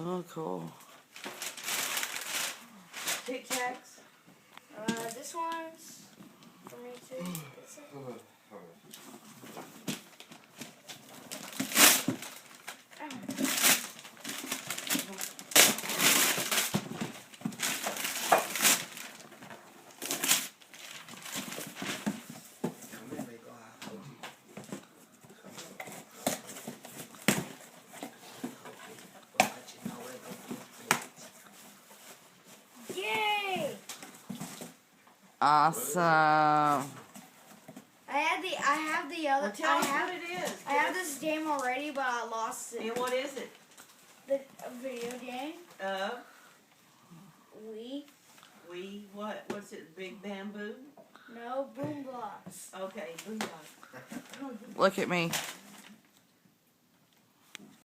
Oh, cool. Tic Tacs. This one's for me too. Yay! Awesome. I have the other. Well, tell us what it is. I have this game already, but I lost it. And what is it? The video game. What? What's it? Big Bamboo? No, Boom Blocks. Okay, Boombox. Look at me.